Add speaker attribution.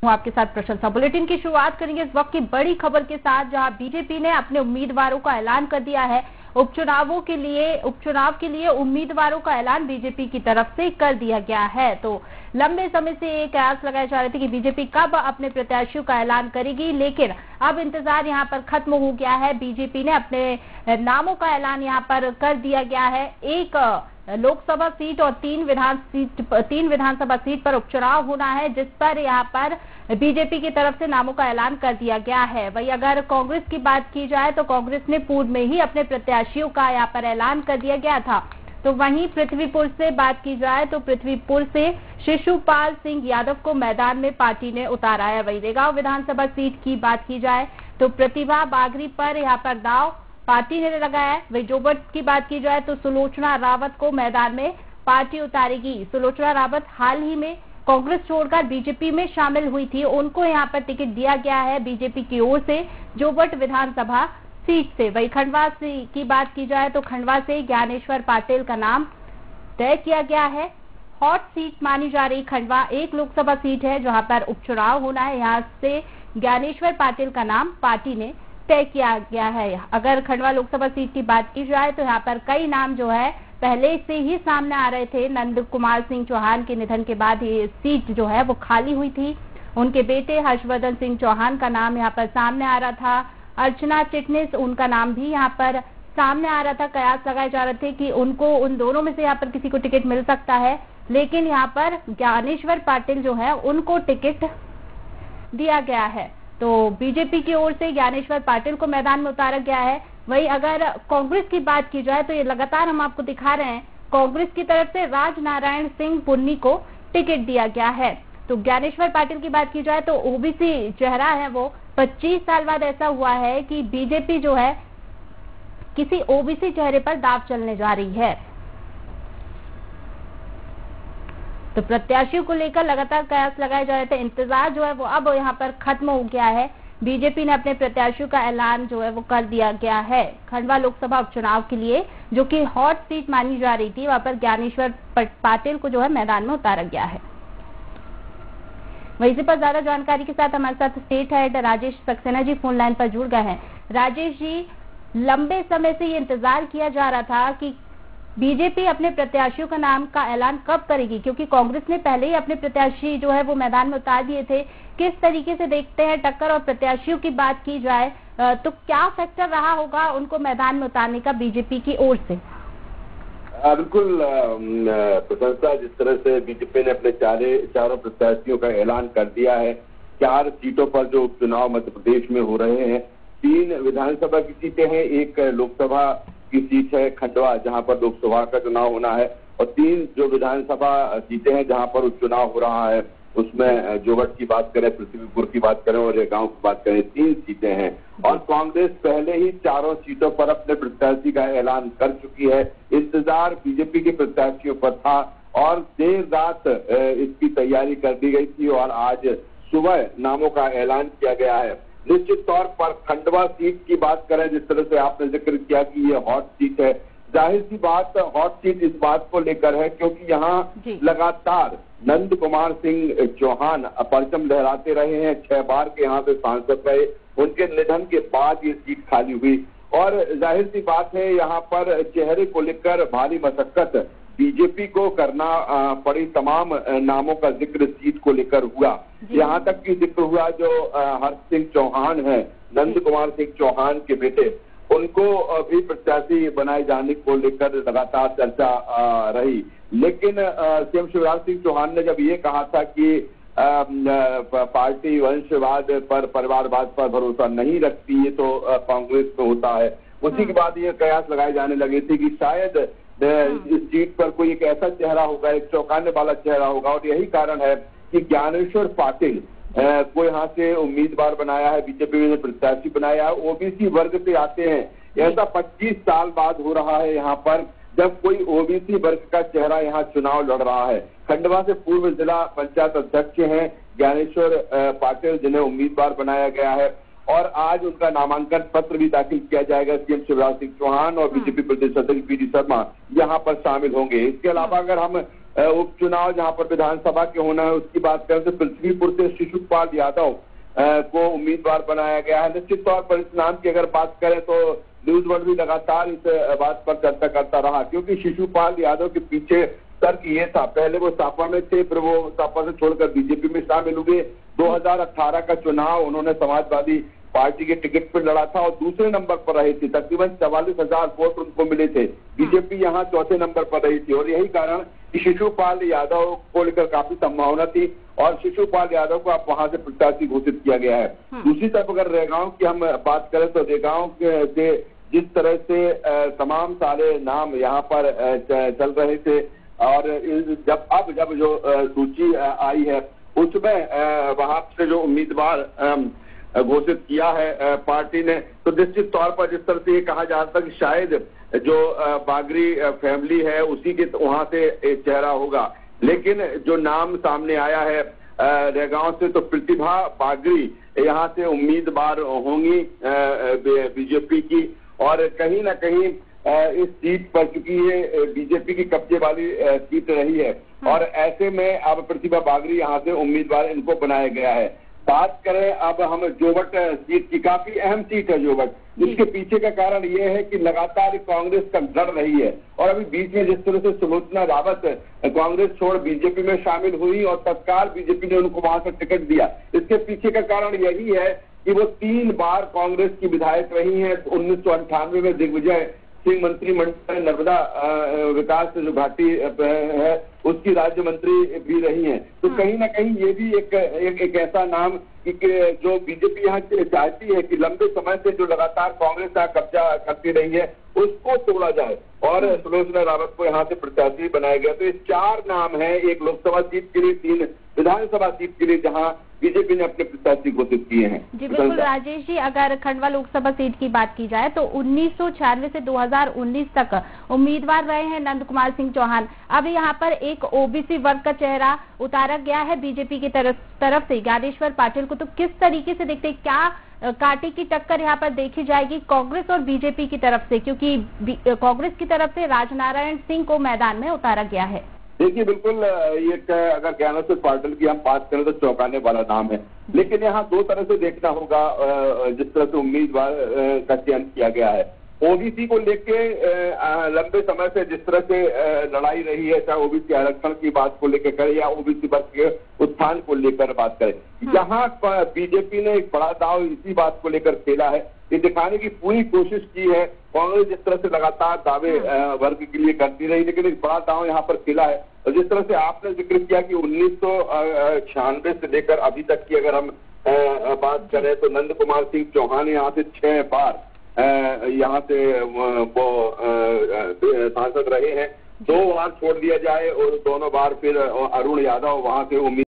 Speaker 1: हूं आपके साथ प्रशंसा। बुलेटिन की शुरुआत करेंगे इस वक्त की बड़ी खबर के साथ, जहां बीजेपी ने अपने उम्मीदवारों का ऐलान कर दिया है। उपचुनाव के लिए उम्मीदवारों का ऐलान बीजेपी की तरफ से कर दिया गया है। तो लंबे समय से ये कयास लगाए जा रहे थे कि बीजेपी कब अपने प्रत्याशियों का ऐलान करेगी, लेकिन अब इंतजार यहां पर खत्म हो गया है। बीजेपी ने अपने नामों का ऐलान यहां पर कर दिया गया है। एक लोकसभा सीट और तीन विधानसभा सीट पर उपचुनाव होना है, जिस पर यहां पर बीजेपी की तरफ से नामों का ऐलान कर दिया गया है। वहीं अगर कांग्रेस की बात की जाए तो कांग्रेस ने पूर्व में ही अपने प्रत्याशियों का यहां पर ऐलान कर दिया गया था। तो वहीं पृथ्वीपुर से बात की जाए तो पृथ्वीपुर से शिशुपाल सिंह यादव को मैदान में पार्टी ने उतारा है। वहीं रेगांव विधानसभा सीट की बात की जाए तो प्रतिभा बागरी पर यहां पर दाव पार्टी ने लगाया है। वही जोबट की बात की जाए तो सुलोचना रावत को मैदान में पार्टी उतारेगी। सुलोचना रावत हाल ही में कांग्रेस छोड़कर बीजेपी में शामिल हुई थी, उनको यहां पर टिकट दिया गया है बीजेपी की ओर से जोबट विधानसभा सीट से। वही खंडवा की बात की जाए तो खंडवा से ज्ञानेश्वर पाटिल का नाम तय किया गया है। हॉट सीट मानी जा रही खंडवा एक लोकसभा सीट है जहां पर उपचुनाव होना है। यहां से ज्ञानेश्वर पाटिल का नाम पार्टी ने तय किया गया है। अगर खंडवा लोकसभा सीट की बात की जाए तो यहाँ पर कई नाम जो है पहले से ही सामने आ रहे थे। नंद कुमार सिंह चौहान के निधन के बाद ये सीट जो है वो खाली हुई थी। उनके बेटे हर्षवर्धन सिंह चौहान का नाम यहाँ पर सामने आ रहा था। अर्चना चिटनिस, उनका नाम भी यहाँ पर सामने आ रहा था। कयास लगाए जा रहे थे कि उन दोनों में से यहाँ पर किसी को टिकट मिल सकता है, लेकिन यहाँ पर ज्ञानेश्वर पाटिल जो है उनको टिकट दिया गया है। तो बीजेपी की ओर से ज्ञानेश्वर पाटिल को मैदान में उतारा गया है। वहीं अगर कांग्रेस की बात की जाए तो ये लगातार हम आपको दिखा रहे हैं, कांग्रेस की तरफ से राजनारायण सिंह पुन्नी को टिकट दिया गया है। तो ज्ञानेश्वर पाटिल की बात की जाए तो ओबीसी चेहरा है वो। 25 साल बाद ऐसा हुआ है कि बीजेपी जो है किसी ओबीसी चेहरे पर दांव चलने जा रही है। तो प्रत्याशियों को लेकर लगातार कयास लगाए जा रहे थे। इंतजार जो है वो अब यहाँ पर खत्म हो गया है। बीजेपी ने अपने प्रत्याशियों का ऐलान जो है वो कर दिया गया है। खंडवा लोकसभा उपचुनाव के लिए जो कि हॉट सीट मानी जा रही थी, वहां पर ज्ञानेश्वर पाटिल को जो है मैदान में उतारा गया है। वहीं पर ज्यादा जानकारी के साथ हमारे साथ state head Rajesh Saxena ji phone line पर जुड़ गए हैं। राजेश जी, लंबे समय से ये इंतजार किया जा रहा था कि बीजेपी अपने प्रत्याशियों का नाम का ऐलान कब करेगी, क्योंकि कांग्रेस ने पहले ही अपने प्रत्याशी जो है वो मैदान में उतार दिए थे। किस तरीके से देखते हैं टक्कर और प्रत्याशियों की बात की जाए तो क्या फैक्टर रहा होगा उनको मैदान में उतारने का बीजेपी की ओर से?
Speaker 2: बिल्कुल प्रशंसा, जिस तरह से बीजेपी ने अपने चारों प्रत्याशियों का ऐलान कर दिया है। 4 सीटों पर जो उपचुनाव मध्य प्रदेश में हो रहे हैं, 3 विधानसभा की सीटें हैं, एक लोकसभा की सीट है खंडवा जहां पर लोकसभा का चुनाव होना है, और 3 जो विधानसभा सीटें हैं जहां पर उपचुनाव हो रहा है, उसमें जोबट की बात करें, पृथ्वीपुर की बात करें और रेगांव की बात करें, 3 सीटें हैं। और कांग्रेस पहले ही चारों सीटों पर अपने प्रत्याशी का ऐलान कर चुकी है। इंतजार बीजेपी के प्रत्याशियों पर था और देर रात इसकी तैयारी कर दी गई थी और आज सुबह नामों का ऐलान किया गया है। निश्चित तौर पर खंडवा सीट की बात करें, जिस तरह से आपने जिक्र किया कि ये हॉट सीट है, जाहिर सी बात हॉट सीट इस बात को लेकर है क्योंकि यहाँ लगातार नंद कुमार सिंह चौहान परचम लहराते रहे हैं। 6 बार के यहाँ से सांसद रहे। उनके निधन के बाद ये सीट खाली हुई और जाहिर सी बात है यहाँ पर चेहरे को लेकर भारी मशक्कत बीजेपी को करना पड़ी। तमाम नामों का जिक्र सीट को लेकर हुआ। यहाँ तक की जिक्र हुआ जो हर्ष सिंह चौहान है, नंद कुमार सिंह चौहान के बेटे, उनको भी प्रत्याशी बनाए जाने को लेकर लगातार चर्चा रही। लेकिन सीएम शिवराज सिंह चौहान ने जब ये कहा था कि पार्टी वंशवाद पर, परिवारवाद पर भरोसा नहीं रखती, ये तो कांग्रेस में होता है, उसी के बाद ये कयास लगाए जाने लगे थे कि शायद इस सीट पर कोई एक ऐसा चेहरा होगा, एक चौंकाने वाला चेहरा होगा। और यही कारण है कि ज्ञानेश्वर पाटिल को यहाँ से उम्मीदवार बनाया है, बीजेपी ने प्रत्याशी बनाया है। ओबीसी वर्ग से आते हैं। ऐसा 25 साल बाद हो रहा है यहाँ पर जब कोई ओबीसी वर्ग का चेहरा यहाँ चुनाव लड़ रहा है। खंडवा से पूर्व जिला पंचायत अध्यक्ष हैं ज्ञानेश्वर पाटिल, जिन्हें उम्मीदवार बनाया गया है। और आज उनका नामांकन पत्र भी दाखिल किया जाएगा। सीएम शिवराज सिंह चौहान और बीजेपी प्रदेश अध्यक्ष वी डी शर्मा यहाँ पर शामिल होंगे। इसके अलावा अगर हम उपचुनाव जहाँ पर विधानसभा के होना है उसकी बात करें तो पृथ्वीपुर से शिशुपाल यादव को उम्मीदवार बनाया गया है। निश्चित तौर पर इस नाम की अगर बात करें तो न्यूज वर्ल्ड भी लगातार इस बात पर चर्चा करता रहा, क्योंकि शिशुपाल यादव के पीछे तर्क ये था, पहले वो सपा में थे, फिर वो सपा से छोड़कर बीजेपी में शामिल हुए। 2018 का चुनाव उन्होंने समाजवादी पार्टी के टिकट पर लड़ा था और दूसरे नंबर पर रही थी। तकरीबन 44,000 वोट उनको मिले थे। बीजेपी यहाँ चौथे नंबर पर रही थी और यही कारण कि शिशुपाल यादव को लेकर काफी संभावना थी और शिशुपाल यादव को अब वहां से प्रत्याशी घोषित किया गया है। दूसरी तरफ अगर रेगांव की हम बात करें तो रेगांव से जिस तरह से तमाम सारे नाम यहाँ पर चल रहे थे और जब जो सूची आई है उसमें वहां से जो उम्मीदवार घोषित किया है पार्टी ने, तो निश्चित तौर पर जिस तरह से ये कहा जा रहा था कि शायद जो बागरी फैमिली है उसी के वहां से एक चेहरा होगा, लेकिन जो नाम सामने आया है रेगांव से तो प्रतिभा बागरी यहाँ से उम्मीदवार होंगी बीजेपी की। और कहीं ना कहीं इस सीट पर, क्योंकि ये बीजेपी की कब्जे वाली सीट रही है और ऐसे में अब प्रतिभा बागरी यहाँ से उम्मीदवार इनको बनाया गया है। बात करें अब हम जोवट सीट की, काफी अहम सीट है जोवट। इसके पीछे का कारण यह है कि लगातार कांग्रेस का लड़ रही है और अभी बीच में जिस तरह से सुलोचना रावत कांग्रेस छोड़ बीजेपी में शामिल हुई और तत्काल बीजेपी ने उनको वहां से टिकट दिया, इसके पीछे का कारण यही है कि वो 3 बार कांग्रेस की विधायक रही है। 1998 में दिग्विजय सिंह मंत्रिमंडल नर्मदा विकास जो घाटी है उसकी राज्य मंत्री भी रही हैं। तो कहीं ना कहीं ये भी एक ऐसा नाम कि जो बीजेपी यहाँ चाहती है कि लंबे समय से जो लगातार कांग्रेस यहाँ कब्जा करती रही है उसको तोड़ा जाए और सुलोचना रावत को यहाँ से प्रत्याशी बनाया गया। तो ये 4 नाम है, एक लोकसभा सीट के लिए, 3 विधानसभा सीट के लिए, जहाँ बीजेपी ने अपने प्रत्याशी घोषित किए हैं।
Speaker 1: जी बिल्कुल राजेश जी, अगर खंडवा लोकसभा सीट की बात की जाए तो 1996 से 2019 तक उम्मीदवार रहे हैं नंद कुमार सिंह चौहान। अब यहाँ पर एक ओबीसी वर्ग का चेहरा उतारा गया है बीजेपी की तरफ से, ज्ञानेश्वर पाटिल को। तो किस तरीके से देखते, क्या कांटे की टक्कर यहाँ पर देखी जाएगी कांग्रेस और बीजेपी की तरफ से, क्योंकि कांग्रेस की तरफ से राजनारायण सिंह को मैदान में उतारा गया है?
Speaker 2: देखिए बिल्कुल, ये अगर ज्ञानेश्वर पाटिल की हम बात करें तो चौंकाने वाला नाम है, लेकिन यहाँ 2 तरह से देखना होगा जिस तरह से उम्मीदवार का चयन किया गया है। ओबीसी को लेके लंबे समय से जिस तरह से लड़ाई रही है, चाहे ओबीसी आरक्षण की बात को लेकर करें या ओबीसी वर्ग के उत्थान को लेकर बात करें, यहाँ बीजेपी ने एक बड़ा दांव इसी बात को लेकर खेला है। ये दिखाने की पूरी कोशिश की है, कांग्रेस जिस तरह से लगातार दावे वर्ग के लिए करती रही, लेकिन एक बड़ा दांव यहाँ पर खेला है। और जिस तरह से आपने जिक्र किया कि 1996 से लेकर अभी तक की अगर हम बात करें तो नंद कुमार सिंह चौहान यहाँ से 6 बार यहाँ से वो सांसद रहे हैं। 2 बार छोड़ दिया जाए और दोनों बार फिर अरुण यादव वहां से उम्मीद